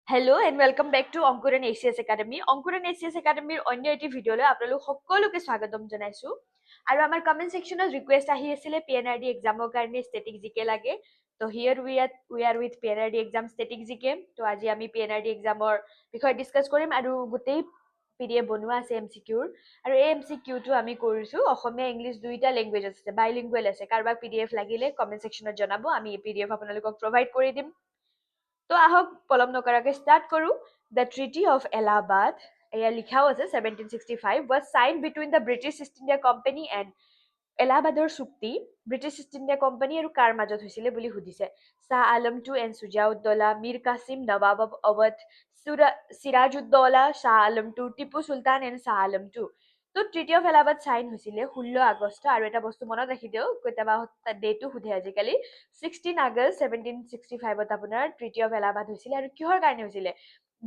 Hello' and welcome back to Ankuran Asia's academy. অংকুৰণ এচিয়াছ একাডেমিৰ অন্য এটি ভিডিঅ'লৈ আপোনালোক সকলোকে স্বাগতম জনাইছোঁ। আৰু আমাৰ কমেণ্ট ছেকশ্যনত ৰিকুৱেষ্ট আহি আছিলে PNRD এক্সামৰ কাৰণে ষ্টেটিক জিকে লাগে। ত' here we are with PNRD exam static GK. ত' আজি আমি PNRD এক্সামৰ বিষয়ে ডিছকাছ কৰিম আৰু গোটেই PDF বনোৱা আছে MCQৰ। আৰু এই MCQটো আমি কৰিছোঁ অসমীয়া ইংলিছ দুইটা লেংগুৱেজ আছে, বাইলিংগুৱেল আছে। কাৰোবাক PDF লাগিলে কমেণ্ট ছেকশ্যনত জনাব, আমি এই PDF আপোনালোকক প্ৰভাইড কৰি দিম। তো আহক পলম নকৰাকৈ ষ্টাৰ্ট কৰোঁ। দ্য ট্ৰিটি অফ এলাহাবাদ, এয়া লিখাও আছে 1765, was signed between the British East India Company and এলাহাবাদৰ চুক্তি ব্ৰিটিছ ইষ্ট ইণ্ডিয়া কোম্পানী আৰু কাৰ মাজত হৈছিলে বুলি সুধিছে। Shah Alam two and Shujauddaula, Mir Qasim, Nawab of Awadh, Sirajuddaula, Shah Alam two, Tipu Sultan and Shah Alam two. তো ট্ৰিটি অফ এলাহাবাদ চাইন হৈছিলে 16 আগষ্ট। আৰু এটা বস্তু মনত ৰাখি দিওঁ, কেতিয়াবা ডেটো সোধে আজিকালি। 16 আগষ্ট 1765 আপোনাৰ ট্ৰিটি অফ এলাহাবাদ হৈছিলে। আৰু কিহৰ কাৰণে হৈছিলে?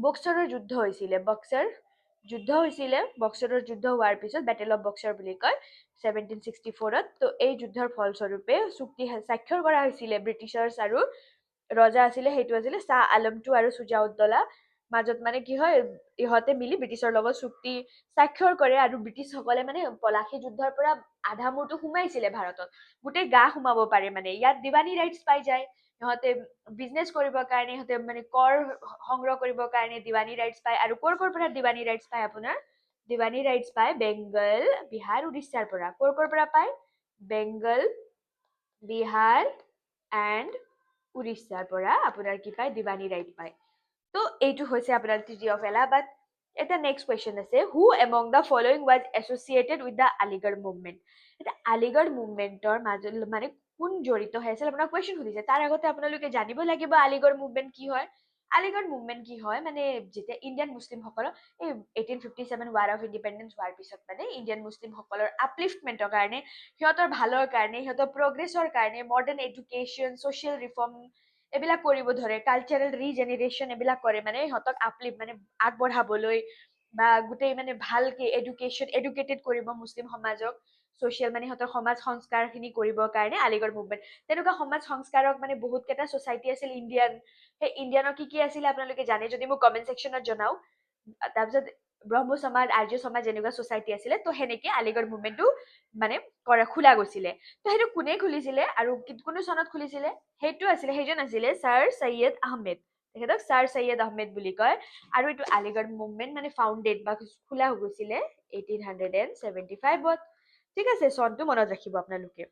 বক্সাৰৰ যুদ্ধ হৈছিলে। বক্সাৰৰ যুদ্ধ হোৱাৰ পিছত বেটেল অফ বক্সাৰ বুলি কয় 1764। তো এই যুদ্ধৰ ফলস্বৰূপে চুক্তি স্বাক্ষৰ কৰা হৈছিলে ব্ৰিটিছাৰ্ছ আৰু ৰজা আছিলে, সেইটো আছিলে শ্বাহ আলম টু আৰু সুজাউদ্দৌলা। মাজত মানে কি হয়, ইহঁতে মিলি ব্ৰিটিছৰ লগত চুক্তি স্বাক্ষৰ কৰে। আৰু ব্ৰিটিছসকলে মানে পলাশী যুদ্ধৰ পৰা আধা মূৰটো সোমাইছিলে ভাৰতত, গোটেই গা সোমাব পাৰে। মানে ইয়াত দিৱানী ৰাইটছ পাই যায় সিহঁতে, বিজনেছ কৰিবৰ কাৰণে সিহঁতে মানে কৰ সংগ্ৰহ কৰিবৰ কাৰণে দিৱানী ৰাইটছ পায়। আৰু ক'ৰ পৰা দিৱানী ৰাইটছ পায়? আপোনাৰ দিৱানী ৰাইটছ পায় বেংগল, বিহাৰ, উৰিষ্যাৰ পৰা। ক'ৰ পৰা পায়? বেংগল, বিহাৰ এণ্ড উৰিষ্যাৰ পৰা আপোনাৰ কি পায়? দিৱানী ৰাইট পায়। তো এইটো হৈছে আপোনাৰ ট্ৰিটি অফ এলাহাবাদ। এটা নেক্সট কুৱেশ্যন আছে, who among the following was associated with the Aligarh movement. এতিয়া আলিগড় মুভমেণ্টৰ মাজত মানে কোন জড়িত হৈ আছিল আপোনাক কুৱেশ্যন সুধিছে। তাৰ আগতে আপোনালোকে জানিব লাগিব আলিগড় মুভমেণ্ট কি হয়। আলিগড় মুভমেণ্ট কি হয় মানে, যেতিয়া ইণ্ডিয়ান মুছলিমসকলক এই 1857 ৱাৰ অফ ইণ্ডিপেণ্ডেঞ্চ হোৱাৰ পিছত মানে ইণ্ডিয়ান মুছলিমসকলৰ আপলিফ্টমেণ্টৰ কাৰণে, সিহঁতৰ ভালৰ কাৰণে, সিহঁতৰ প্ৰগ্ৰেছৰ কাৰণে মডাৰ্ণ এডুকেশ্যন, ছ'চিয়েল ৰিফৰ্ম এইবিলাক কৰিব ধৰে, কালচাৰেল ৰিজেনেৰেশ্যন এইবিলাক কৰে। মানে সিহঁতক মানে আগবঢ়াবলৈ বা গোটেই মানে ভালকে এডুকেটেড কৰিব মুছলিম সমাজক। ছ'চিয়েল মানে সিহঁতৰ সমাজ সংস্কাৰখিনি কৰিবৰ কাৰণে আলিগড় মুভমেণ্ট। তেনেকুৱা সমাজ সংস্কাৰক মানে বহুত কেইটা ছ'চাইটি আছিল ইণ্ডিয়ান। সেই ইণ্ডিয়ানৰ কি আছিল আপোনালোকে জানে যদি মোক কমেণ্ট ছেকশ্যনত জনাওক। তাৰপিছত ব্ৰহ্ম সমাজ, আৰ্য সমাজ এনেকুৱা ছ'চাইটি আছিলে। তো সেনেকে আলিগড় মুভমেণ্টটো মানে খোলা গৈছিলে। তো সেইটো কোনে খুলিছিলে আৰু কোনো চনত খুলিছিলে? সেইজন আছিলে ছাৰ চৈয়দ আহমেদ। তেখেতক ছাৰ চৈয়দ আহমেদ বুলি কয়। আৰু এইটো আলিগড় মুভমেণ্ট মানে ফাউণ্ডেড বা খোলা হৈ গৈছিলে 1875। ঠিক আছে, চনটো মনত ৰাখিব আপোনালোকে।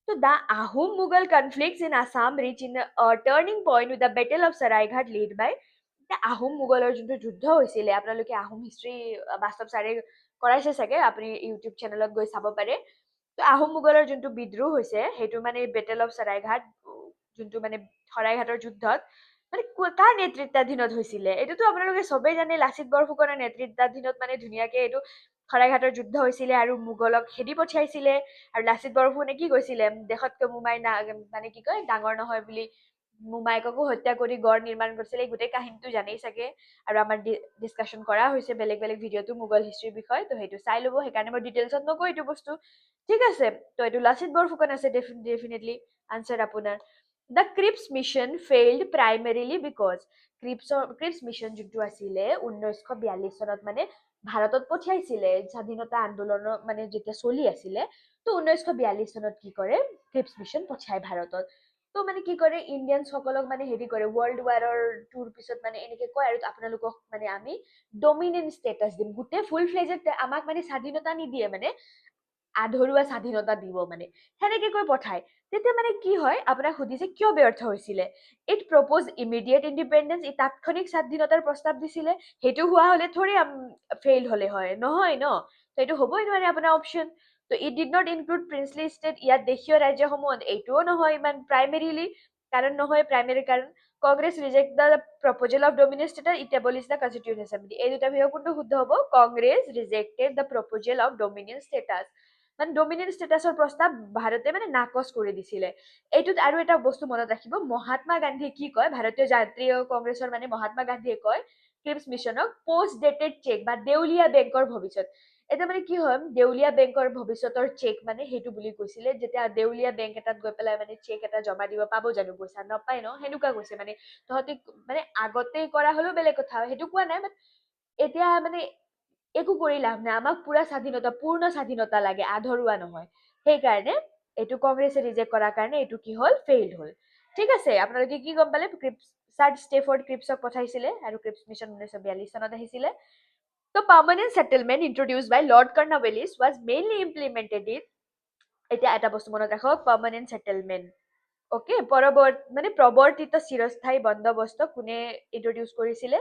So the Ahom Mughal conflicts in Assam reach in a turning point with the Battle of Saraighat led by Ahom মোগলৰ যোনটো যুদ্ধ হৈছিলে। আপোনালোকে আহোম হিষ্ট্ৰী বাস্তৱ ছাৰে কৰাইছে চাগে, আপুনি ইউটিউব চেনেলত গৈ চাব পাৰে। তো আহোম মোগলৰ যোনটো বিদ্ৰোহ হৈছে সেইটো মানে বেটেল অফ চৰাইঘাট, যোনটো মানে শৰাইঘাটৰ যুদ্ধত মানে কাৰ নেতৃত্বাধীনত হৈছিলে? এইটোতো আপোনালোকে চবেই জানে, লাচিত বৰফুকনৰ নেতৃত্বাধীনত মানে ধুনীয়াকে এইটো শৰাইঘাটৰ যুদ্ধ হৈছিলে আৰু মোগলক খেদি পঠিয়াইছিলে। আৰু লাচিত বৰফুকনে কি কৈছিলে? দেশতকৈ মোমাই মানে কি কয় ডাঙৰ নহয় বুলি মোমায়েককো হত্যা কৰি গড় নিৰ্মাণ কৰিছিলে। এই গোটেই কাহিনীটো জানেই চাগে। আৰু আমাৰ ডিছকাশ্যন কৰা হৈছে বেলেগ ভিডিঅ'টো মোগল হিষ্ট্ৰীৰ বিষয়ে, তো সেইটো চাই ল'ব। সেইকাৰণে মই ডিটেইলছত নকওঁ এইটো বস্তু। ঠিক আছে, তো এইটো লাচিত বৰফুকন আছে ডেফিনেটলি আনচাৰ আপোনাৰ। The Cripps mission failed primarily because, Cripps mission যোনটো আছিলে 1942 চনত মানে ভাৰতত পঠিয়াইছিলে স্বাধীনতা আন্দোলনৰ মানে যেতিয়া চলি আছিলে। তো 1942 চনত কি কৰে, ক্ৰিপছ মিছন পঠিয়াই ভাৰতত। তো মানে কি কৰে, ইণ্ডিয়ানছ সকলক মানে হেৰি কৰে, ৱৰ্ল্ড ৱাৰৰ টুৰ পিছত মানে এনেকে কয় আৰু আপোনালোকক মানে আমি ডমিনেণ্ট ষ্টেটাছ দিম। গোটেই ফুল ফ্লেজত আমাক মানে স্বাধীনতা নিদিয়ে, মানে আধৰুৱা স্বাধীনতা দিব মানে, সেনেকে কৈ পঠায়। তেতিয়া মানে কি হয়, আপোনাক সুধিছে কিয় ব্যৰ্থ হৈছিলে? ইট প্ৰপ'জ ইমিডিয়েট ইণ্ডিপেণ্ডেঞ্চ, ই তাৎক্ষণিক স্বাধীনতাৰ প্ৰস্তাৱ দিছিলে। সেইটো হোৱা হলে থৰি ফেইল হলে হয়, নহয় ন? তো এইটো হ'বই নোৱাৰে আপোনাৰ অপশ্যন। তো it did not include princely state, ইয়াত দেশীয় ৰাজ্যসমূহ এইটোও নহয় ইমান প্ৰাইমেৰিলি, কাৰণ নহয় প্ৰাইমেৰী কাৰণ। Congress reject the proposal of dominant status, it abolish the constitution assembly. এই দুটা ভিতৰত কোনটো শুদ্ধ হ'ব? Congress rejected the proposal of dominant status. মানে ডমিনেণ্ট ষ্টেটাছৰ প্ৰস্তাৱ ভাৰতে মানে নাকচ কৰি দিছিলে। এইটোত আৰু এটা বস্তু মনত ৰাখিব, মহাত্মা গান্ধীয়ে কি কয়, ভাৰতীয় জাতীয় কংগ্ৰেছৰ মানে মহাত্মা গান্ধীয়ে কয় ক্ৰিপছ মিছনক পষ্ট ডেটেড চেক বা দেউলীয়া বেংকৰ ভৱিষ্যত। এটা মানে কি হয়, দেউলীয়া বেংকৰ ভৱিষ্যতৰ চেক মানে সেইটো বুলি কৈছিলে, যেতিয়া দেউলীয়া বেংক এটাত গৈ পেলাই মানে চেক এটা জমা দিব, পাব জানো পইচা? নাপায় ন, সেনেকুৱা কৈছে মানে। তহঁতি মানে আগতে কৰা হলেও বেলেগ কথা, সেইটো কোৱা নাই, বাট এতিয়া মানে একো কৰি লাভ নাই, আমাক পুৰা স্বাধীনতা, পূৰ্ণ স্বাধীনতা লাগে, আধৰুৱা নহয়। সেইকাৰণে এইটো কংগ্ৰেছে ৰিজেক্ট কৰাৰ কাৰণে এইটো কি হ'ল, ফেইল হ'ল। ঠিক আছে, আপোনালোকে কি গম পালে? চাৰ্ট ষ্টেফৰ্ড ক্ৰিপছক পঠাইছিলে আৰু ক্ৰিপছ মিছন 1942 চনত আহিছিলে। তো permanent settlement introduced by Lord Cornwallis was mainly implemented in, এতিয়া এটা বস্তু মনত ৰাখক, পাৰ্মানেণ্ট সেটেলমেন্ট, অকে, প্ৰৱৰ্তিত চিৰস্থায়ী বন্দোবস্ত কোনে ইন্ট্ৰডিউস কৰিছিলে?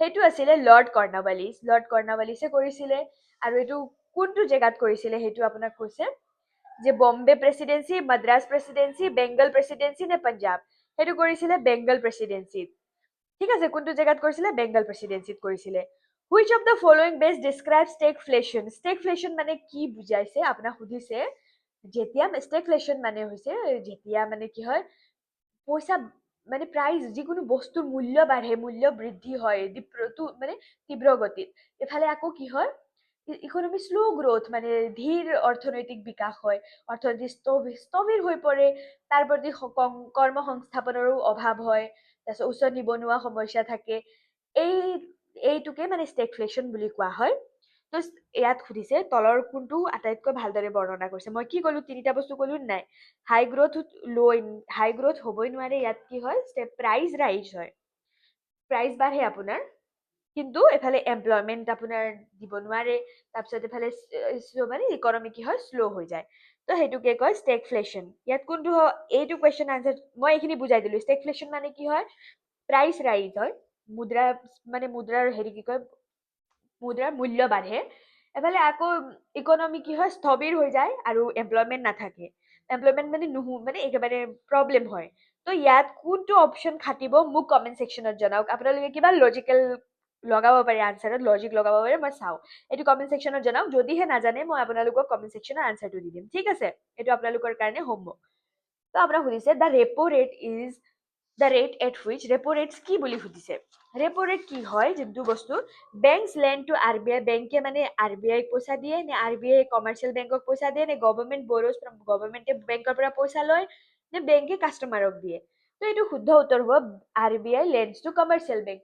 সেইটো আছিলে লৰ্ড কৰ্ণৱালিছ। লৰ্ড কৰ্ণৱালিছে কৰিছিলে। আৰু এইটো কোনটো জেগাত কৰিছিলে সেইটো আপোনাক কৈছে, যে Bombay presidency, Madras presidency, Bengal presidency নে পাঞ্জাব? সেইটো কৰিছিলে বেংগল প্ৰেচিডেন্সিত। ঠিক আছে, কোনটো জেগাত কৰিছিলে? বেংগল প্ৰেচিডেন্সিত কৰিছিলে। Which of the following best describe stagflation? Stagflation মানে কি বুজাইছে আপোনাক সুধিছে। যেতিয়া ষ্টেগফ্লেশ্যন মানে হৈছে, যেতিয়া মানে কি হয়, পইচা মানে প্ৰাইচ, যিকোনো বস্তুৰ মূল্য বাঢ়ে, মূল্য বৃদ্ধি হয় মানে তীব্ৰ গতিত। এফালে আকৌ কি হয়, ইকনমি শ্ল' গ্ৰোথ, মানে ধীৰ অৰ্থনৈতিক বিকাশ হয়, অৰ্থনীতি স্থবিৰ হৈ পৰে, তাৰ প্ৰতি কৰ্ম সংস্থাপনৰো অভাৱ হয়, তাৰপিছত উচ্চ নিবনুৱা সমস্যা থাকে। এই এইটোকে মানে ষ্টেগফ্লেশ্যন বুলি কোৱা হয়। তো ইয়াত সুধিছে তলৰ কোনটো আটাইতকৈ ভালদৰে বৰ্ণনা কৰিছে। মই কি ক'লো, তিনিটা বস্তু ক'লো নাই? হাই গ্ৰোথ হাই গ্ৰোথ হ'বই নোৱাৰে, ইয়াত কি হয়, প্ৰাইচ ৰাইজ হয়, প্ৰাইচ বাঢ়ে আপোনাৰ, কিন্তু এফালে এমপ্লয়মেন্ট আপোনাৰ দিব নোৱাৰে, তাৰপিছত এফালে মানে ইকনমি কি হয়, শ্ল' হৈ যায়। তো সেইটোকে কয় ষ্টেগফ্লেশ্যন। ইয়াত কোনটো হয়, এইটো কুৱেশ্যন আনসাৰ মই এইখিনি বুজাই দিলো। ষ্টেগফ্লেশ্যন মানে কি হয়, প্ৰাইচ ৰাইজ হয়, মুদ্ৰা মানে মুদ্ৰাৰ হেৰি কি কয়, মুদ্ৰাৰ মূল্য বাঢ়ে, এফালে আকৌ ইকনমি কি হয়, স্থবিৰ হৈ যায় আৰু এমপ্লয়মেন্ট নাথাকে। এমপ্লয়মেন্ট মানে মানে একেবাৰে প্ৰব্লেম হয়। তো ইয়াত কোনটো অপশ্যন খাটিব, মোক কমেন্ট ছেকশ্যনত জনাওক। আপোনালোকে কিবা লজিকেল লগাব পাৰে, আনচাৰত লজিক লগাব পাৰে, মই চাওঁ। এইটো কমেন্ট ছেকশ্যনত জনাওক, যদিহে নাজানে মই আপোনালোকক কমেন্ট ছেকশ্যনত আনচাৰটো দি দিম। ঠিক আছে, এইটো আপোনালোকৰ কাৰণে হোমৱৰ্ক। তো আপোনাক সুধিছে the repo rate is the rate at which, repo rates কি বুলি সুধিছে। ৰেপো ৰেট কি হয়, যোনটো বস্তু banks lend to R B I, বেংকে মানে আৰ বি আইক পইচা দিয়ে, নে আৰ বি আই কমাৰ্চিয়েল বেংকক পইচা দিয়ে, নে গভৰ্ণমেণ্ট বৰোজ, গভৰ্ণমেণ্টে বেংকৰ পৰা পইচা লয়, নে বেংকে কাষ্টমাৰক দিয়ে। তো এইটো শুদ্ধ উত্তৰ হ'ব আৰ বি আই লেণ্ডছ টু কমাৰ্চিয়েল বেংক।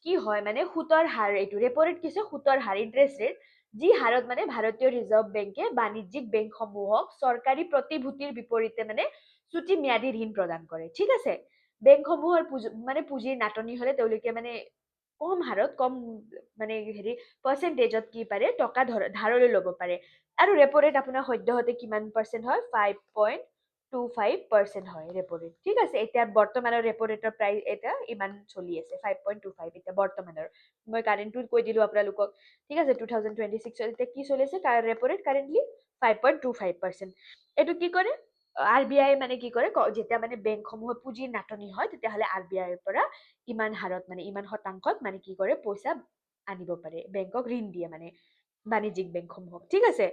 কি হয় মানে, সুতৰ হাৰ, এইটো ৰেপো ৰেট কি হৈছে, সুতৰ হাৰ, ইন্টাৰেষ্ট ৰেট, যি হাৰত মানে ভাৰতীয় ৰিজাৰ্ভ বেংকে বাণিজ্যিক বেংকসমূহক চৰকাৰী প্ৰতিভূতিৰ বিপৰীতে মানে চুটি ম্যাদী ঋণ প্ৰদান কৰে। ঠিক আছে, বেংকসমূহৰ পুঁজিৰ নাটনি হলে তেওঁলোকে মানে কম হাৰত, কম মানে হেৰি পাৰ্চেন্টেজত কি পাৰে, টকা ধাৰলৈ ল'ব পাৰে। আৰু ৰেপো ৰেট আপোনাৰ সদ্যহতে কিমান পাৰ্চেন্ট হয়, 5.25% হয় ৰেপো ৰেট। ঠিক আছে, এতিয়া বৰ্তমানৰ ৰেপো ৰেটৰ প্ৰাইচ এটা ইমান চলি আছে, 5.25 এতিয়া বৰ্তমানৰ। মই কাৰেণ্টটো কৈ দিলো আপোনালোকক। ঠিক আছে, 2026 এতিয়া কি চলি আছে, ৰেপো ৰেট কাৰেণ্টলি 5.25%। এইটো কি কৰে, আৰ বি আই মানে কি কৰে, যেতিয়া মানে বেংকসমূহৰ পুঁজিৰ নাটনি হয়, তেতিয়াহ'লে আৰ বি আইৰ পৰা ইমান হাৰত, মানে ইমান শতাংশত মানে কি কৰে, পইচা আনিব পাৰে, বেংকক ঋণ দিয়ে মানে, বাণিজ্যিক বেংকসমূহক। ঠিক আছে,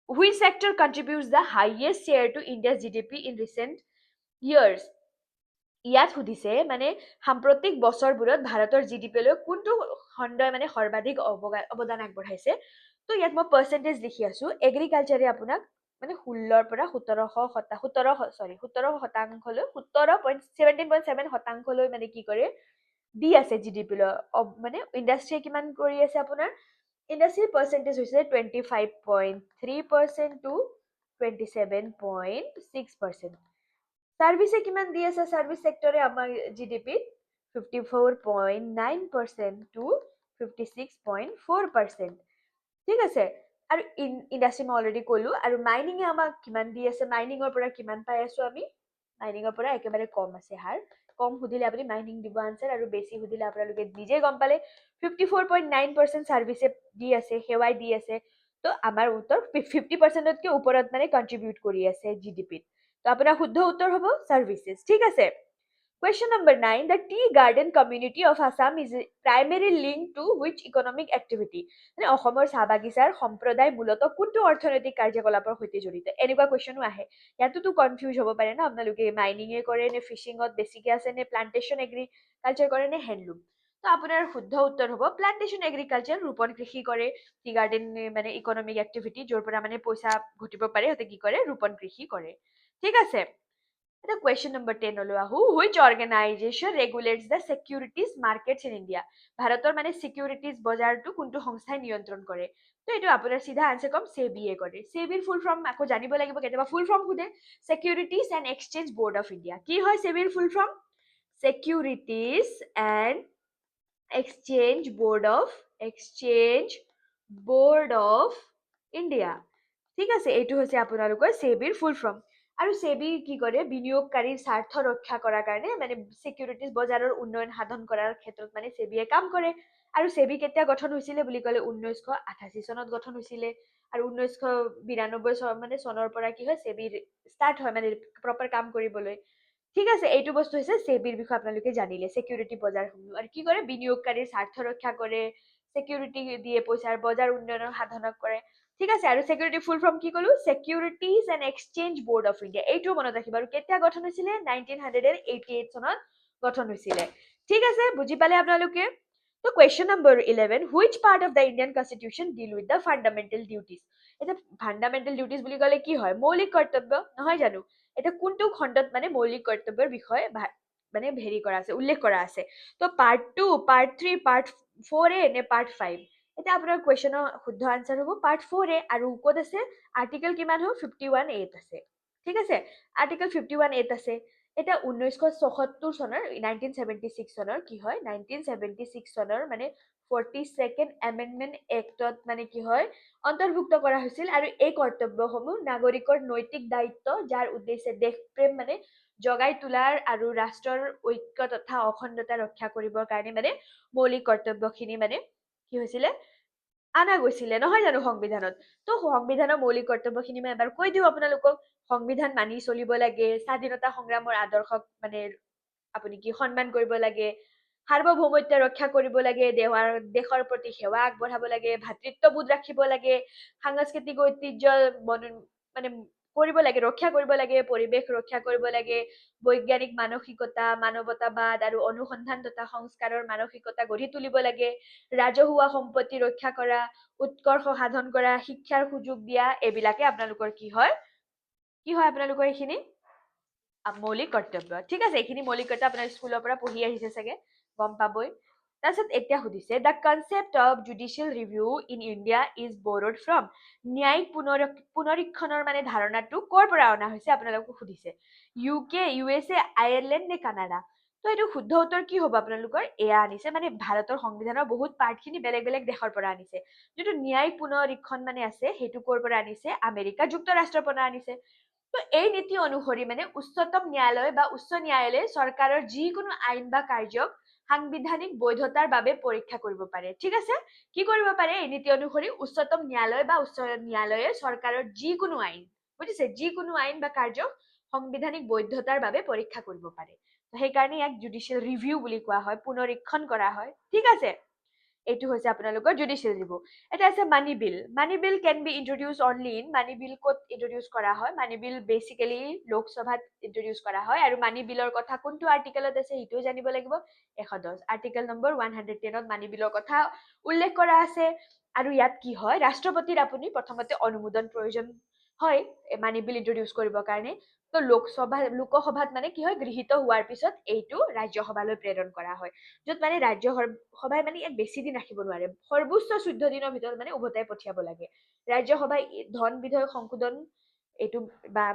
which sector contributes the highest share to India's GDP in recent years? ইয়াত সুধিছে মানে সাম্প্ৰতিক বছৰবোৰত ভাৰতৰ জিডিপিলৈ কোনটো খণ্ডই মানে সৰ্বাধিক অৱদান আগবঢ়াইছে। তো ইয়াত মই পাৰ্চেন্টেজ লিখি আছো। এগ্ৰিকালচাৰে আপোনাক মানে 16ৰ পৰা 17% মানে কি কৰে, দি আছে জিডিপিলৈ। মানে ইণ্ডাষ্ট্ৰীয়ে কিমান কৰি আছে আপোনাৰ, ইণ্ডাষ্ট্ৰীৰ পাৰ্চেন্টেজ হৈছে 25.3% টু 27.6%। সার্ভিসে কিমান দি আছে, সার্ভিস সেক্টরে আমার জিডিপি 54.9% টু 56.4%। ঠিক আছে, আৰু ইণ্ডাষ্ট্ৰী মই অলৰেডি ক'লো। আৰু মাইনিঙে আমাক কিমান দি আছে, মাইনিঙৰ পৰা কিমান পাই আছো আমি, মাইনিঙৰ পৰা একেবাৰে কম আছে হাৰ। কম সুধিলে আপুনি মাইনিং দিব আনসাৰ, আৰু বেছি সুধিলে আপোনালোকে নিজে গম পালে। 54.9% সাৰ্ভিসে দি আছে, সেৱাই দি আছে। তো আমাৰ উত্তৰ 50%তকৈ ওপৰত মানে কন্ট্ৰিবিউট কৰি আছে জিডিপিত। তো আপোনাৰ শুদ্ধ উত্তৰ হ'ব সার্ভিসেস। ঠিক আছে, Question number 9. The tea garden community of Assam is primarily linked to which economic activity? মানে অসমৰ চাহ বাগিচাৰ সম্প্ৰদায় মূলত কোনটো অৰ্থনৈতিক কাৰ্যকলাপৰ সৈতে জড়িত? এনেকুৱা কুৱেশ্যনো আহে। ইয়াতোতো কনফিউজ হ'ব পাৰে ন আপোনালোকে, মাইনিঙে কৰে নে ফিচিঙত বেছিকে আছে, নে প্লান্টেশ্যন এগ্ৰিকালচাৰ কৰে নে হেণ্ডলুম। তো আপোনাৰ শুদ্ধ উত্তৰ হ'ব প্লান্টেশ্যন এগ্ৰিকালচাৰ, ৰোপণ কৃষি কৰে। টি গাৰ্ডেন মানে ইকনমিক এক্টিভিটি, য'ৰ পৰা মানে পইচা ঘটিব পাৰে, সিহঁতে কি কৰে, ৰোপণ কৃষি কৰে। ঠিক আছে, এটা কুৱেশ্যন নম্বৰ 10 লৈ আহো। Which organisation regulates the securities markets in India? ভাৰতৰ মানে ছিকিউৰিটিজ বজাৰটো কোনটো সংস্থাই নিয়ন্ত্ৰণ কৰে? তো এইটো আপোনাৰ চিধা আনচাৰ কম, চেবিয়ে কৰে। চেবিৰ ফুল ফৰ্ম আকৌ জানিব লাগিব, কেতিয়াবা ফুল ফৰ্ম সোধে। Securities and exchange board of India. কি হয় চেবিৰ full form? Securities and exchange board of India. ঠিক আছে, এইটো হৈছে আপোনালোকৰ চেবিৰ ফুল ফৰ্ম। আৰু চেবি কি কৰে, বিনিয়োগকাৰীৰ স্বাৰ্থ ৰক্ষা কৰাৰ কাৰণে মানে ছিকিউৰিটিজ বজাৰৰ উন্নয়ন সাধন কৰাৰ ক্ষেত্ৰত মানে চেবিয়ে কাম কৰে। আৰু চেবি কেতিয়া গঠন হৈছিলে বুলি ক'লে 1988 চনত গঠন হৈছিলে। আৰু 1992 মানে চনৰ পৰা কি হয়, চেবিৰ ষ্টাৰ্ট হয় মানে প্ৰপাৰ কাম কৰিবলৈ। ঠিক আছে, এইটো বস্তু হৈছে চেবিৰ বিষয়ে আপোনালোকে জানিলে, ছিকিউৰিটি বজাৰসমূহ আৰু কি কৰে, বিনিয়োগকাৰীৰ স্বাৰ্থ ৰক্ষা কৰে, ছিকিউৰিটি দিয়ে, পইচাৰ বজাৰ উন্নয়নৰ সাধন কৰে। ঠিক আছে, আৰু ছিকিউৰিটি ফুল ফৰ্ম কি ক'লো, securities and exchange board of India. এইটো মনত ৰাখিব। আৰু কেতিয়া গঠন হৈছিলে? 1988 চনত গঠন হৈছিলে। ঠিক আছে, বুজি পালে আপোনালোকে? তো question number 11, which part of the Indian constitution deal with the fundamental duties? এতিয়া ফাণ্ডামেণ্টেল ডিউটিজ বুলি ক'লে কি হয়, মৌলিক কৰ্তব্য নহয় জানো? এতিয়া কোনটো খণ্ডত মানে মৌলিক কৰ্তব্যৰ বিষয়ে মানে হেৰি কৰা আছে, উল্লেখ কৰা আছে? তো পাৰ্ট 2, পাৰ্ট 3, পাৰ্ট 4A নে পাৰ্ট 5? এতিয়া আপোনাৰ কুৱেশ্যনৰ শুদ্ধ আনচাৰ হ'ব পাৰ্ট 4A। আৰু ক'ত আছে? আৰ্টিকেল কিমান হ'ব? 51A আছে। ঠিক আছে, আৰ্টিকেল 51A আছে। এতিয়া 1974 চনৰ 1976 চনৰ কি হয়, 1976 চনৰ মানে 42nd এমেণ্ডমেণ্ট এক্টত মানে কি হয়, অন্তৰ্ভুক্ত কৰা হৈছিল। আৰু এই কৰ্তব্যসমূহ নাগৰিকৰ নৈতিক দায়িত্ব, যাৰ উদ্দেশ্যে দেশ প্ৰেম মানে জগাই তোলাৰ আৰু ৰাষ্ট্ৰৰ ঐক্য তথা অখণ্ডতা ৰক্ষা কৰিবৰ কাৰণে মানে মৌলিক কৰ্তব্যখিনি মানে কি হৈছিলে, আনা গৈছিলে নহয় জানো সংবিধানত? তো সংবিধানৰ মৌলিক কৰ্তব্যখিনি মই এবাৰ কৈ দিওঁ আপোনালোকক। সংবিধান মানি চলিব লাগে, স্বাধীনতা সংগ্ৰামৰ আদৰ্শক মানে আপুনি কি সন্মান কৰিব লাগে, সাৰ্বভৌমত্ব ৰক্ষা কৰিব লাগে, দেশৰ প্ৰতি সেৱা আগবঢ়াব লাগে, ভাতৃত্ববোধ ৰাখিব লাগে, সাংস্কৃতিক ঐতিহ্য মানে কৰিব লাগে, ৰক্ষা কৰিব লাগে, পৰিৱেশ ৰক্ষা কৰিব লাগে, বৈজ্ঞানিক মানসিকতা, মানৱতাবাদ আৰু অনুসন্ধান তথা সংস্কাৰৰ মানসিকতা গঢ়ি তুলিব লাগে, ৰাজহুৱা সম্পত্তি ৰক্ষা কৰা, উৎকৰ্ষ সাধন কৰা, শিক্ষাৰ সুযোগ দিয়া, এইবিলাকে আপোনালোকৰ কি হয়, আপোনালোকৰ এইখিনি মৌলিক কৰ্তব্য। ঠিক আছে, এইখিনি মৌলিক কৰ্তব্য আপোনাৰ স্কুলৰ পৰা পঢ়ি আহিছে চাগে, গম পাবই। তাৰপিছত এতিয়া সুধিছে, the concept of judicial review in India is borrowed from. ন্যায়িক পুনৰীক্ষণৰ মানে ধাৰণাটো ক'ৰ পৰা অনা হৈছে আপোনালোকক সুধিছে। UK, USA, আয়াৰলেণ্ড নে কানাডা? তো এইটো শুদ্ধ উত্তৰ কি হ'ব আপোনালোকৰ? এয়া আনিছে মানে ভাৰতৰ সংবিধানৰ বহুত পাৰ্টখিনি বেলেগ বেলেগ দেশৰ পৰা আনিছে। যিটো ন্যায়িক পুনৰীক্ষণ মানে আছে, সেইটো ক'ৰ পৰা আনিছে? আমেৰিকা যুক্তৰাষ্ট্ৰৰ পৰা আনিছে। তো এই নীতি অনুসৰি মানে উচ্চতম ন্যায়ালয় বা উচ্চ ন্যায়ালয়ে চৰকাৰৰ যিকোনো আইন বা কাৰ্যক সাংবিধানিক বৈধতাৰ বাবে পৰীক্ষা কৰিব পাৰে। ঠিক আছে, কি কৰিব পাৰে? এই নীতি অনুসৰি উচ্চতম ন্যায়ালয় বা উচ্চ ন্যায়ালয়ে চৰকাৰৰ যিকোনো আইন, বুজিছে, যিকোনো আইন বা কাৰ্যক সাংবিধানিক বৈধতাৰ বাবে পৰীক্ষা কৰিব পাৰে। সেইকাৰণে ইয়াক জুডিচিয়েল ৰিভিউ বুলি কোৱা হয়, পুনৰীক্ষণ কৰা হয়। ঠিক আছে, এইটো হৈছে আপোনালোকৰ জুডিচিয়েল ৰিভিউ। এটা আছে money bill. Money bill can be introduce only in, money bill ক'ত ইন্ট্ৰডিউচ কৰা হয়? মানি বিল বেচিকেলি লোকসভাত ইন্ট্ৰডিউচ কৰা হয়। আৰু মানি বিলৰ কথা কোনটো আৰ্টিকেলত আছে সেইটোও জানিব লাগিব। 110 আৰ্টিকেল নম্বৰ 110ত মানি বিলৰ কথা উল্লেখ কৰা আছে। আৰু ইয়াত কি হয়, ৰাষ্ট্ৰপতিৰ আপুনি প্ৰথমতে অনুমোদন প্ৰয়োজন হয় মানি বিল ইন্ট্ৰডিউচ কৰিবৰ কাৰণে। তো লোকসভাত মানে কি হয়, গৃহীত হোৱাৰ পিছত এইটো ৰাজ্যসভালৈ প্ৰেৰণ কৰা হয়, য'ত মানে ৰাজ্যসভাই মানে ইয়াক বেছি দিন ৰাখিব নোৱাৰে, সৰ্বোচ্চ 14 দিনৰ ভিতৰত মানে উভতাই পঠিয়াব লাগে। ৰাজ্যসভাই ধন বিধেয়ক সংশোধন এইটো বা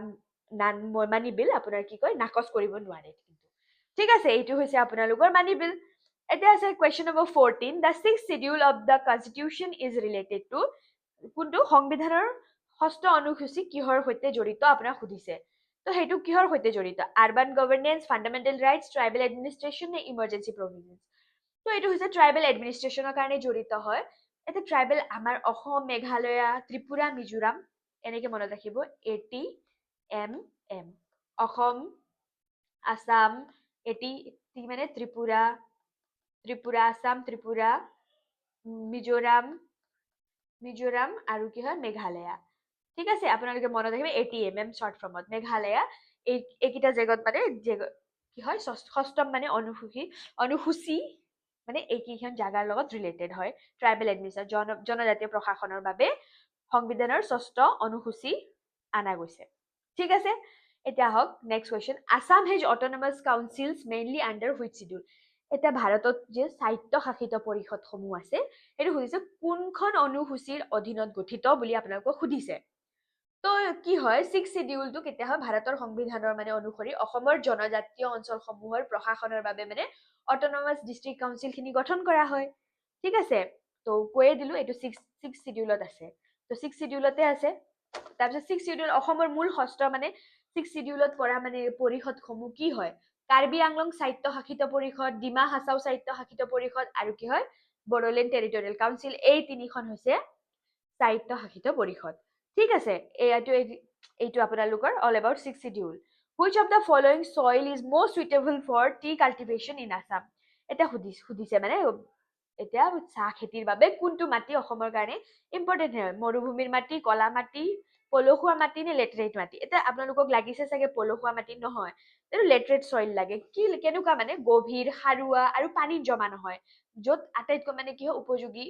মানি বিল আপোনাৰ কি কয়, নাকচ কৰিব নোৱাৰে। ঠিক আছে, এইটো হৈছে আপোনালোকৰ মানি বিল। এতিয়া আছে question number 14, the 6th schedule of the constitution is related to. কোনটো সংবিধানৰ 6ষ্ঠ অনুসূচী কিহৰ সৈতে জড়িত আপোনাক সুধিছে। তো সেইটো কিহৰ সৈতে জড়িত? Urban governance, fundamental rights, tribal administration নে ইমাৰ্জেঞ্চি প্ৰভিজনছ? তো এইটো হৈছে ট্ৰাইবেল এডমিনিষ্ট্ৰেশ্যনৰ কাৰণে জড়িত হয়। এতিয়া ট্ৰাইবেল আমাৰ অসম, মেঘালয়, ত্ৰিপুৰা, মিজোৰাম, এনেকে মনত ৰাখিব, ATMM। অসম, আসাম, এটি মানে ত্ৰিপুৰা, আসাম, ত্ৰিপুৰা, মিজোৰাম আৰু কি হয়, মেঘালয়া। ঠিক আছে, আপোনালোকে মনত ৰাখিব ATMM শ্বৰ্ট ফৰ্মত। মেঘালয়া এইকেইটা জেগাত মানে কি হয়, 6ষ্ঠ মানে অনুসূচী মানে এইকেইখন জাগাৰ লগত ৰিলেটেড হয় ট্ৰাইবেল এডমিনিষ্ট্ৰেশ্যন জনজাতীয় প্ৰশাসনৰ বাবে সংবিধানৰ ৬ষ্ঠ অনুসূচী আনা গৈছে ঠিক আছে এতিয়া আহক next question Assam has autonomous councils mainly under which schedule এতিয়া ভাৰতত যে স্বায়ত্ত শাসিত পৰিষদসমূহ আছে সেইটো সুধিছে কোনখন অনুসূচীৰ অধীনত গঠিত বুলি আপোনালোকক সুধিছে তো কি হয় 6 শিডিউলটো কেতিয়া হয় ভাৰতৰ সংবিধানৰ মানে অনুসৰি অসমৰ জনজাতীয় অঞ্চলসমূহৰ প্ৰশাসনৰ বাবে মানে অট'নমাছ ডিষ্ট্ৰিক্ট কাউন্সিলখিনি গঠন কৰা হয় ঠিক আছে তো কৈয়ে দিলো এইটো 6 শিডিউলত আছে তো 6 শিডিউলতে আছে তাৰপিছত 6 শিডিউল অসমৰ মূল হস্ত মানে 6 শিডিউলত পৰা মানে পৰিষদসমূহ কি হয় কাৰ্বি আংলং স্বায়ত্ত শাসিত পৰিষদ ডিমা হাছাও স্বায়ত্ত শাসিত পৰিষদ আৰু কি হয় বড়োলেণ্ড টেৰিটৰিয়েল কাউন্সিল এই তিনিখন হৈছে স্বায়ত্ত শাসিত পৰিষদ ঠিক আছে এইটো আপোনালোকৰ all about 6 schedule which of the following soil is most suitable for tea cultivation in Assam এটা সুধিছে মানে এতিয়া চাহ খেতিৰ বাবে কোনটো মাটি অসমৰ কাৰণে ইম্পৰ্টেণ্ট হয় মৰুভূমিৰ মাটি কলা মাটি পলসুৱা মাটি নে লেটেৰাইট মাটি এতিয়া আপোনালোকক লাগিছে চাগে পলসুৱা মাটি নহয় এইটো লেটেৰেট সইল লাগে কি কেনেকুৱা মানে গভীৰ সাৰুৱা আৰু পানীত জমা নহয় য'ত আটাইতকৈ মানে কি হয় উপযোগী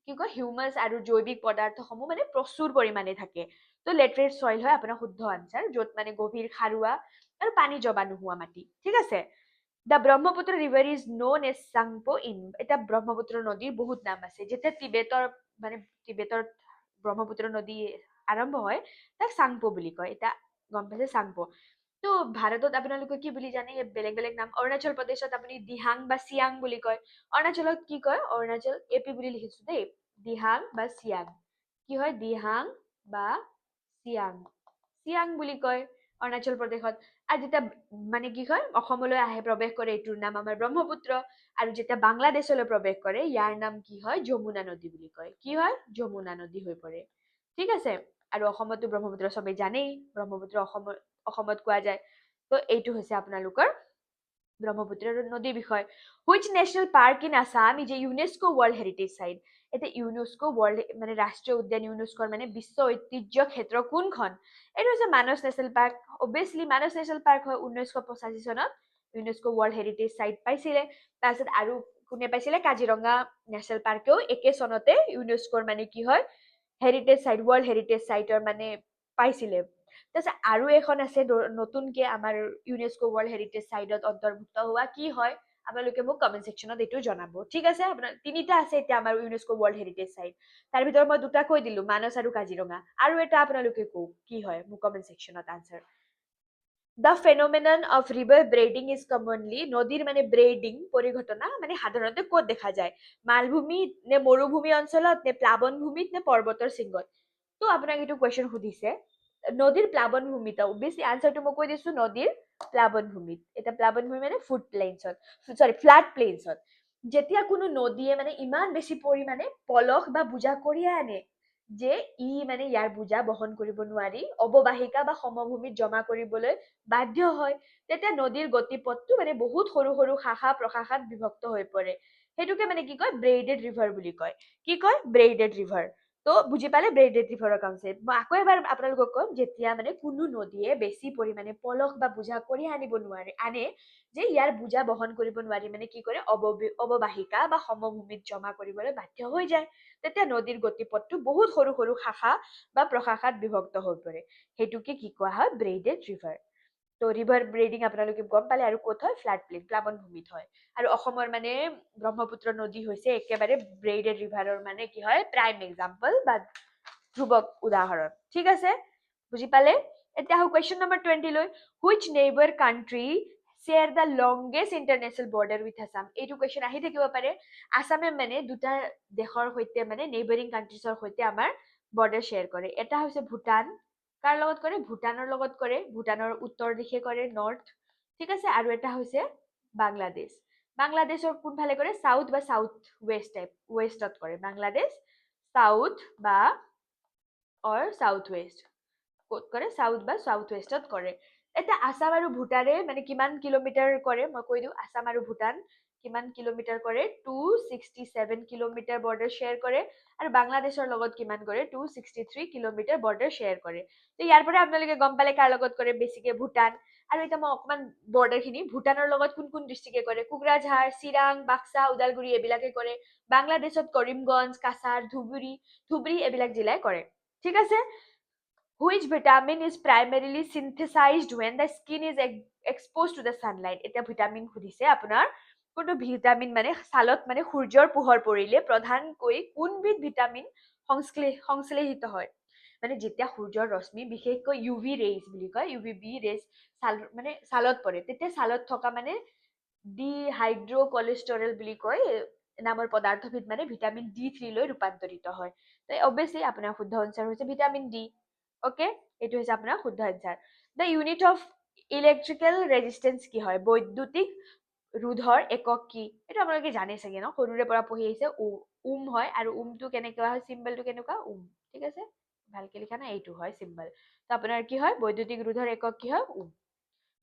কি কয় হিউমাছ আৰু জৈৱিক পদাৰ্থসমূহ মানে প্ৰচুৰ পৰিমাণে থাকে তো লেটেৰেট সইল হয় আপোনাৰ শুদ্ধ আনচাৰ য'ত মানে গভীৰ সাৰুৱা আৰু পানী জমা নোহোৱা মাটি ঠিক আছে the Brahmaputra river is known as Tsangpo in এটা ব্ৰহ্মপুত্ৰ নদীৰ বহুত নাম আছে যেতিয়া টিবেটৰ ব্ৰহ্মপুত্ৰ নদী আৰম্ভ হয় তাক চাংপো বুলি কয় এটা গম পাইছে চাংপো তো ভাৰতত আপোনালোকে কি বুলি জানে বেলেগ বেলেগ নাম অৰুণাচল প্ৰদেশত আপুনি দিহাং বা চিয়াং বুলি কয় অৰুণাচলত কি কয় অৰুণাচল এপি বুলি লিখিছো দেই দিহাং বা চিয়াং কি হয় দিহাং বা চিয়াং চিয়াং বুলি কয় অৰুণাচল প্ৰদেশত আৰু যেতিয়া মানে কি হয় অসমলৈ আহে প্ৰৱেশ কৰে এইটোৰ নাম আমাৰ ব্ৰহ্মপুত্ৰ আৰু যেতিয়া বাংলাদেশলৈ প্ৰৱেশ কৰে ইয়াৰ নাম কি হয় যমুনা নদী বুলি কয় কি হয় যমুনা নদী হৈ পৰে ঠিক আছে আৰু অসমতো ব্ৰহ্মপুত্ৰ সবেই জানেই ব্ৰহ্মপুত্ৰ অসমত কোৱা যায় তো এইটো হৈছে আপোনালোকৰ ব্ৰহ্মপুত্ৰ নদীৰ বিষয় which national park in Assam is a UNESCO world heritage site এতিয়া ইউনেস্কো ৱৰ্ল্ড মানে ৰাষ্ট্ৰীয় উদ্যান ইউনেস্কোৰ মানে বিশ্ব ঐতিহ্য ক্ষেত্ৰ কোনখন এইটো হৈছে মানস নেশ্যনেল পাৰ্ক অবভিয়াছলি মানস নেশ্যনেল পাৰ্ক হয় 1985 চনত ইউনেস্কো ৱৰ্ল্ড হেৰিটেজ চাইট পাইছিলে তাৰপিছত আৰু কোনে পাইছিলে কাজিৰঙা নেশ্যনেল পাৰ্কেও একে চনতে ইউনেস্কোৰ মানে কি হয় হেৰিটেজ চাইট ৱৰ্ল্ড হেৰিটেজ চাইটৰ মানে পাইছিলে তাৰপিছত আৰু এখন আছে নতুনকে আমাৰ ইউনেস্কো ৱৰ্ল্ড হেৰিটেজ চাইটত অন্তৰ্ভুক্ত হোৱা কি হয় আপোনালোকে মোক কমেণ্ট ছেকশ্যনত এইটো জনাব ঠিক আছে আপোনাৰ তিনিটা আছে এতিয়া আমাৰ ইউনেস্কো ৱৰ্ল্ড হেৰিটেজ চাইট তাৰ ভিতৰত মই দুটা কৈ দিলো মানস আৰু কাজিৰঙা আৰু এটা আপোনালোকে কওক কি হয় মোক কমেণ্ট ছেকশ্যনত answer the phenomenon of river braiding is commonly নদীৰ মানে ব্ৰেডিং পৰিঘটনা মানে সাধাৰণতে ক'ত দেখা যায় মালভূমিত নে মৰুভূমি অঞ্চলত নে প্লাৱন ভূমিত নে পৰ্বতৰ শৃংগত তো আপোনাক এইটো কুৱেশ্যন সুধিছে নদীৰ প্লাৱন ভূমিত অবভিয়াছলি আনচাৰটো মই কৈ দিছো নদীৰ প্লাৱন ভূমিত এটা প্লাৱন ভূমি মানে ফ্লাড প্লেইনছত যেতিয়া কোনো নদীয়ে মানে ইমান বেছি পৰিমাণে পলস বা বোজা কঢ়িয়াই আনে যে ই মানে ইয়াৰ বোজা বহন কৰিব নোৱাৰি অৱবাহিকা বা সমভূমিত জমা কৰিবলৈ বাধ্য হয় তেতিয়া নদীৰ গতিপথটো মানে বহুত সৰু সৰু শাখা প্ৰশাখাত বিভক্ত হৈ পৰে সেইটোকে মানে কি কয় ব্ৰেইডেড ৰিভাৰ বুলি কয় কি কয় ব্ৰেইডেড ৰিভাৰ তো বুজি পালে ব্ৰেইডেড ৰিভাৰৰ কনচেপ্ট মই আকৌ এবাৰ আপোনালোকক ক'ম যেতিয়া মানে কোনো নদীয়ে বেছি পৰিমাণে পলস বা বোজা কঢ়িয়াই আনিব নোৱাৰে আনে যে ইয়াৰ বোজা বহন কৰিব নোৱাৰি মানে কি কৰে অৱবাহিকা বা সমভূমিত জমা কৰিবলৈ বাধ্য হৈ যায় তেতিয়া নদীৰ গতিপথটো বহুত সৰু সৰু শাখা বা প্ৰশাখাত বিভক্ত হৈ পৰে সেইটোকে কি কোৱা হয় ব্ৰেইডেড ৰিভাৰ তো ৰিভাৰ ব্ৰেডিং আপোনালোকে গম পালে আৰু ক'ত হয় ফ্লাড প্লেন প্লাৱন ভূমিত হয় আৰু অসমৰ মানে ব্ৰহ্মপুত্ৰ নদী হৈছে একেবাৰে ব্ৰেইডেড ৰিভাৰৰ মানে কি হয় প্ৰাইম এক্সাম্পল বা ধ্ৰুৱক উদাহৰণ ঠিক আছে বুজি পালে এতিয়া আহো কুৱেশ্যন নম্বৰ 20 লৈ which neighbour country share the longest international border with Assam এইটো কুৱেশ্যন আহি থাকিব পাৰে আছামে মানে দুটা দেশৰ সৈতে মানে নেইবাৰিং কাণ্ট্ৰিজৰ সৈতে আমাৰ বৰ্ডাৰ শ্বেয়াৰ কৰে এটা হৈছে ভূটান কাৰ লগত কৰে ভূটানৰ লগত কৰে ভূটানৰ উত্তৰ দিশে কৰে নৰ্থ ঠিক আছে আৰু এটা হৈছে বাংলাদেশ বাংলাদেশৰ কোনফালে কৰে সাউথ বা সাউথ ৱেষ্টত কৰে বাংলাদেশ সাউথ বা অৰ সাউথ ৱেষ্ট ক'ত কৰে সাউথ বা সাউথ ৱেষ্টত কৰে এটা আসাম আৰু ভূটানে মানে কিমান কিলোমিটাৰ কৰে মই কৈ দিওঁ আসাম আৰু ভূটান কিমান কিলোমিটাৰ কৰে 267 কিলোমিটাৰ বৰ্ডাৰ শ্বেয়াৰ কৰে আৰু বাংলাদেশৰ লগত কিমান কৰে 263 কিলোমিটাৰ বৰ্ডাৰ শ্বেয়াৰ কৰে তো ইয়াৰ পৰা আপোনালোকে গম পালে কাৰ লগত কৰে বেছিকে ভূটান আৰু এটা মই অকমান বৰ্ডাৰ খিনি ভূটানৰ লগত কোন কোন ডিষ্ট্ৰিক্টে কৰে কোকৰাঝাৰ চিৰাং বাক্সা ওদালগুৰি এইবিলাকে কৰে বাংলাদেশত কৰিমগঞ্জ কাছাৰ ধুবুৰী এইবিলাক জিলাই কৰে ঠিক আছে which vitamin is primarily synthesized when the skin is exposed to the sunlight এটা ভিটামিন খুদিছে আপোনাৰ কোনটো ভিটামিন মানে ছালত মানে সূৰ্যৰ পোহৰ পৰিলে প্ৰধানকৈ কোনবিধ ভিটামিন সংশ্লেষিত হয় মানে যেতিয়া সূৰ্যৰ ৰশ্মি বিশেষকৈ ইউভি ৰেজ বুলি কয় ইউভি বি ৰেজ মানে ছালত পৰে তেতিয়া ছালত থকা মানে ডিহাইড্ৰ কলেষ্টৰেল বুলি কয় নামৰ পদাৰ্থবিধ মানে ভিটামিন D3 লৈ ৰূপান্তৰিত হয় তো অবভিয়াসলি আপোনাৰ শুদ্ধ আনসাৰ হৈছে ভিটামিন ডি ওকে এইটো হৈছে আপোনাৰ শুদ্ধ answer the unit of electrical resistance কি হয় বৈদ্যুতিক ৰোধৰ একক কি এইটো আপোনালোকে জানে চাগে ন সৰুৰে পৰা পঢ়ি আহিছে হয় আৰু টো কেনেকুৱা হয় চিম্বলটো কেনেকুৱা ঠিক আছে ভালকে লিখা নাই এইটো হয় চিম্বল তো আপোনাৰ কি হয় বৈদ্যুতিক ৰোধৰ একক কি হয়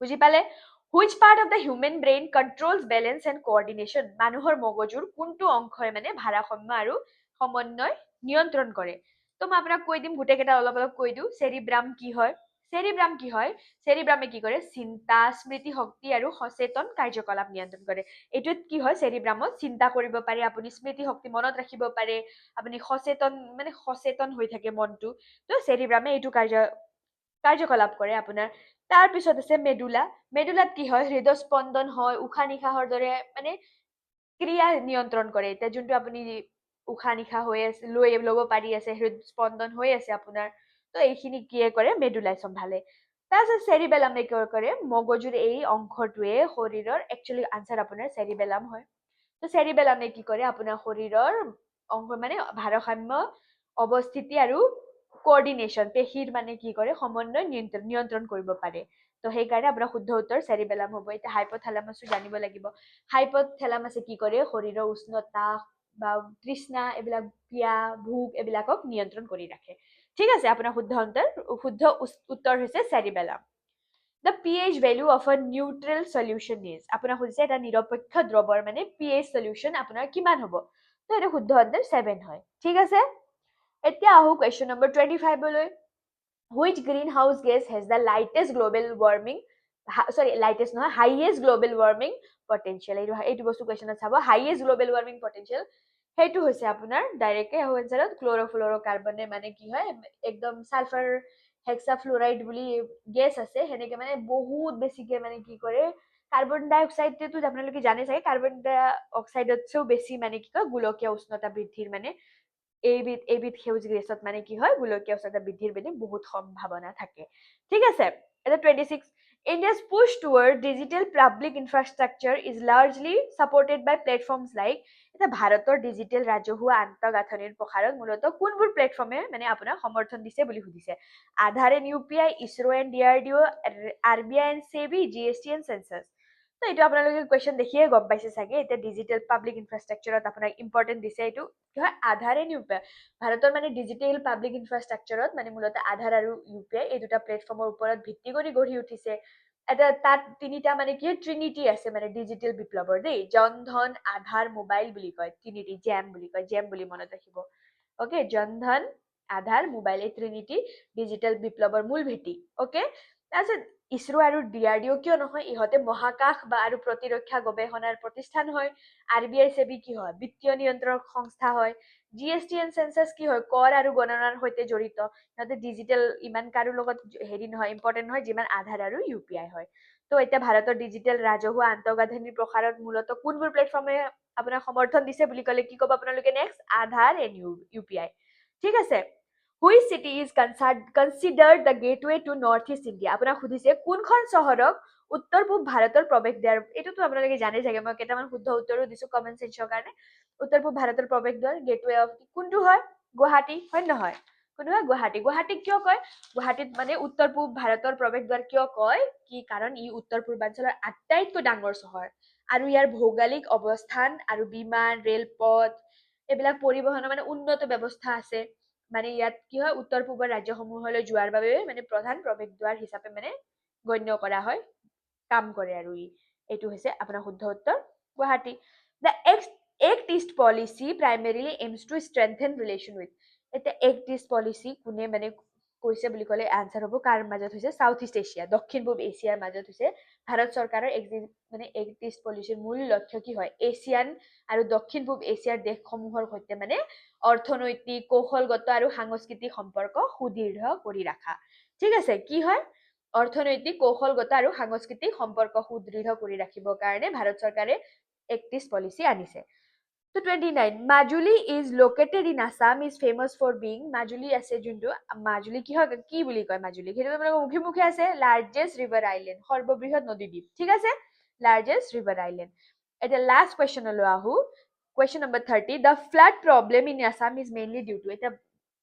বুজি পালে which part of the human brain controls balance and coordination মানুহৰ মগজুৰ কোনটো অংশই মানে ভাৰসাম্য আৰু সমন্বয় নিয়ন্ত্ৰণ কৰে তো মই আপোনাক কৈ দিম গোটেইকেইটা অলপ অলপ কৈ দিওঁ চেৰিব্ৰাম কি হয় চেৰিব্ৰামে কি কৰে চিন্তা স্মৃতি শক্তি আৰু সচেতন কাৰ্যকলাপ নিয়ন্ত্ৰণ কৰে এইটোত কি হয় চেৰিব্ৰামত চিন্তা কৰিব পাৰে আপুনি স্মৃতি শক্তি মনত ৰাখিব পাৰে আপুনি সচেতন হৈ থাকে মনটো তো চেৰিব্ৰামে এইটো কাৰ্যকলাপ কৰে আপোনাৰ তাৰ পিছত আছে মেডুলাত কি হয় হৃদস্পন্দন হয় উশাহ নিশাহৰ দৰে মানে ক্ৰিয়া নিয়ন্ত্ৰণ কৰে এতিয়া যোনটো আপুনি উশাহ নিশাহ হৈ আছে ল'ব পাৰি আছে হৃদস্পন্দন হৈ আছে আপোনাৰ তো এইখিনি কি কৰে মেডুলাই চম্ভালে তাৰপিছত চেৰিবেলামে কি কৰে মগজুৰ এই অংশটোৱে শৰীৰৰ একচুৱেলি আনসাৰ আপোনাৰ চেৰিবেলাম হয় তো চেৰিবেলামে কি কৰে আপোনাৰ শৰীৰৰ অংশ মানে ভাৰসাম্য অৱস্থিতি আৰু কোঅৰ্ডিনেশ্যন পেশীৰ মানে কি কৰে সমন্বয় নিয়ন্ত্ৰণ কৰিব পাৰে তো সেইকাৰণে আপোনাৰ শুদ্ধ উত্তৰ চেৰিবেলাম হ'ব এতিয়া হাইপথেলামাসো জানিব লাগিব হাইপথেলামাসে কি কৰে শৰীৰৰ উষ্ণতা বা তৃষ্ণা এইবিলাক পিয়াহ ভোক এইবিলাকক নিয়ন্ত্ৰণ কৰি ৰাখে ঠিক আছে আপোনাৰ শুদ্ধ উত্তৰ হৈছে চেৰিবেলাম The pH value of a neutral solution is আপোনাক সুধিছে এটা নিৰপেক্ষ দ্ৰৱৰ মানে pH solution আপোনাৰ কিমান হ'ব তো এটা শুদ্ধ উত্তৰ 7 হয় ঠিক আছে এতিয়া আহো question number 25 লৈ which greenhouse gas has the highest global warming potential এইটো বস্তু কোৱেশ্যনত চাব highest global warming potential সেইটো হৈছে আপোনাৰ ডাইৰেক্টলি আহো এনসাৰত ক্ল'ৰ'ফ্ল'ৰ'কাৰ্বনে মানে কি হয় একদম সালফাৰ হেক্সাফ্লুৰাইড বুলি গেছ আছে সেনেকে মানে বহুত বেছিকে মানে কি কৰে কাৰ্বন ডাই অক্সাইডটো আপোনালোকে জানে চাগে কাৰ্বন ডাই অক্সাইডতছেও বেছি মানে কি কয় গোলকীয় উষ্ণতা বৃদ্ধিৰ মানে এইবিধ সেউজ গেছত মানে কি হয় গোলকীয় উষ্ণতা বৃদ্ধিৰ মানে বহুত সম্ভাৱনা থাকে ঠিক আছে এটা 26 India's push toward digital public infrastructure is largely supported by platforms like এটা ভাৰতৰ ডিজিটেল ৰাজহুৱা আন্তঃগাঁথনিৰ প্ৰসাৰত মূলত কোনবোৰ প্লেটফৰ্মে মানে আপোনাক সমৰ্থন দিছে বুলি সুধিছে Aadhaar and UPI ISRO and DRDO RBI and SEBI GST and census তো এইটো আপোনালোকে কুৱেশ্যন দেখিয়ে গম পাইছে চাগে এতিয়া ডিজিটেল পাব্লিক ইনফ্ৰাষ্ট্ৰাকচাৰত আপোনাক ইম্পৰ্টেণ্ট দিছে এইটো কি হয় আধাৰ এণ্ড UPI ভাৰতৰ মানে ডিজিটেল পাব্লিক ইনফ্ৰাষ্ট্ৰাকচাৰত মানে মূলত আধাৰ আৰু UPI এই দুটা প্লেটফৰ্মৰ ওপৰত ভিত্তি কৰি গঢ়ি উঠিছে এটা তাত তিনিটা মানে কি ট্ৰিনিটি আছে মানে ডিজিটেল বিপ্লৱৰ দেই জনধন আধাৰ মোবাইল বুলি কয় ট্ৰিনিটি জেম বুলি মনত ৰাখিব ওকে জনধন আধাৰ মোবাইল এই ট্ৰিনিটি ডিজিটেল বিপ্লৱৰ মূল ভেটি ওকে তাৰপিছত ইছৰো আৰু DRDO কিয় নহয় ইহঁতে মহাকাশ বা আৰু প্ৰতিৰক্ষা গৱেষণাৰ প্ৰতিষ্ঠান হয় RBI SEBI কি হয় বিত্তীয় নিয়ন্ত্ৰক সংস্থা হয় GST এণ্ড চেন্সাছ কি হয় কৰ আৰু গণনাৰ সৈতে জড়িত সিহঁতে ডিজিটেল ইমান কাৰো লগত হেৰি নহয় ইম্পৰ্টেণ্ট নহয় যিমান আধাৰ আৰু UPI হয় তো এতিয়া ভাৰতৰ ডিজিটেল ৰাজহুৱা আন্তঃগাঁথনিৰ প্ৰসাৰত মূলত কোনবোৰ প্লেটফৰ্মে আপোনাক সমৰ্থন দিছে বুলি ক'লে কি ক'ব আপোনালোকে নেক্সট আধাৰ এণ্ড UPI ঠিক আছে Which city is considered the gateway to Northeast India? আপোনাক সুধিছে কোনখন চহৰক উত্তৰ পূব ভাৰতৰ প্ৰৱেশদ্বাৰ এইটোতো আপোনালোকে জানে চাগে মই কেইটামান শুদ্ধ উত্তৰো দিছো কমেন্ট সেকশ্যনৰ কাৰণে উত্তৰ পূব ভাৰতৰ প্ৰৱেশদ্বাৰ গেটৱে অফ কোনটো হয় গুৱাহাটী হয় নহয় কোনটো হয় গুৱাহাটীক কিয় কয় গুৱাহাটীত মানে উত্তৰ পূব ভাৰতৰ প্ৰৱেশদ্বাৰ কিয় কয় কি কাৰণ ই উত্তৰ পূৰ্বাঞ্চলৰ আটাইতকৈ ডাঙৰ চহৰ আৰু ইয়াৰ ভৌগোলিক অৱস্থান আৰু বিমান ৰেলপথ এইবিলাক পৰিবহণৰ মানে উন্নত ব্যৱস্থা আছে মানে ইয়াত কি হয় উত্তৰ পূবৰ ৰাজ্যসমূহলৈ যোৱাৰ বাবে মানে প্ৰধান প্ৰৱেশদ্বাৰ হিচাপে মানে গণ্য কৰা হয় কাম কৰে আৰু এইটো হৈছে আপোনাৰ শুদ্ধ উত্তৰ Guwahati. The act east policy primarily aims to strengthen relation with. এতিয়া এক্ট ইষ্ট পলিচি কোনে মানে কৈছে বুলি ক'লে আনচাৰ হ'ব কাৰ মাজত হৈছে সাউথ ইষ্ট এছিয়া দক্ষিণ পূব এছিয়াৰ মাজত হৈছে ভাৰত চৰকাৰৰ এক্ট ইষ্ট পলিচিৰ মূল লক্ষ্য কি হয় এছিয়ান আৰু দক্ষিণ পূব এছিয়াৰ দেশসমূহৰ সৈতে মানে অৰ্থনৈতিক কৌশলগত আৰু সাংস্কৃতিক সম্পৰ্ক সুদৃঢ় কৰি ৰাখা ঠিক আছে কি হয় অৰ্থনৈতিক কৌশলগত আৰু সাংস্কৃতিক সম্পৰ্ক সুদৃঢ় কৰি ৰাখিবৰ কাৰণে ভাৰত চৰকাৰে এক্ট ইষ্ট পলিচি আনিছে তো 29 Majuli is located in Assam is famous for being Majuli আছে যোনটো মাজুলী কি হয় কি বুলি কয় মাজুলী সেইটো আপোনালোকৰ মুখে মুখে আছে লাৰ্জেষ্ট ৰিভাৰ আইলেণ্ড সৰ্ববৃহৎ নদীদ্বীপ ঠিক আছে লাৰ্জেষ্ট ৰিভাৰ আইলেণ্ড এতিয়া লাষ্ট কুৱেশ্যনলৈ আহো question number 30 the flood problem in Assam is mainly due to এতিয়া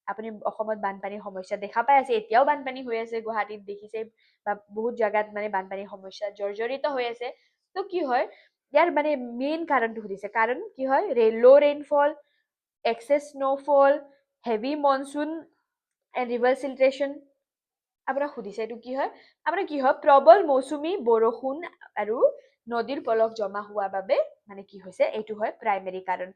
আপুনি অসমত বানপানীৰ সমস্যা দেখা পাই আছে এতিয়াও বানপানী হৈ আছে গুৱাহাটীত দেখিছে বা বহুত জাগাত মানে বানপানীৰ সমস্যা জৰ্জৰিত হৈ আছে তো কি হয় ইয়াৰ মানে মেইন কাৰণটো সুধিছে কাৰণ কি হয় low rainfall excess snowfall heavy monsoon and river siltation আপোনাক সুধিছে এইটো কি হয় আপোনাৰ কি হয় প্ৰবল মৌচুমী বৰষুণ আৰু নদীৰ পলস জমা হোৱাৰ বাবে মানে কি হৈছে এইটো হয় প্ৰাইমেৰী কাৰণ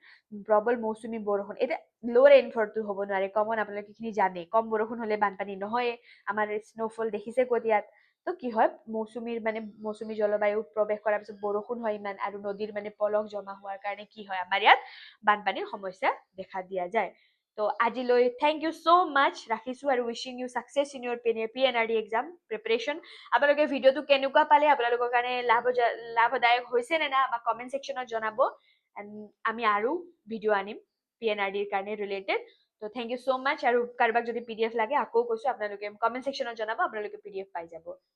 প্ৰবল মৌচুমী বৰষুণ এতিয়া লো ৰেইনফলটো হ'ব নোৱাৰে কমন আপোনালোকে এইখিনি জানে কম বৰষুণ হ'লে বানপানী নহয় আমাৰ স্নোফল দেখিছে ক'ত ইয়াত তো কি হয় মৌচুমী জলবায়ু প্ৰৱেশ কৰাৰ পিছত বৰষুণ হয় ইমান আৰু নদীৰ মানে পলস জমা হোৱাৰ কাৰণে কি হয় আমাৰ ইয়াত বানপানীৰ সমস্যা দেখা দিয়া যায় তো আজিলৈ থেংক ইউ ছ' মাছ ৰাখিছোঁ আৰু wishing you success in your PNRD exam preparation আপোনালোকে ভিডিঅ'টো কেনেকুৱা পালে আপোনালোকৰ কাৰণে লাভদায়ক হৈছে নে না আমাক কমেণ্ট ছেকশ্যনত জনাব আমি আৰু ভিডিঅ' আনিম PNRDৰ কাৰণে ৰিলেটেড তো থেংক ইউ ছ' মাছ আৰু কাৰোবাক যদি PDF লাগে আকৌ কৈছোঁ আপোনালোকে কমেণ্ট ছেকশ্যনত জনাব আপোনালোকে PDF পাই যাব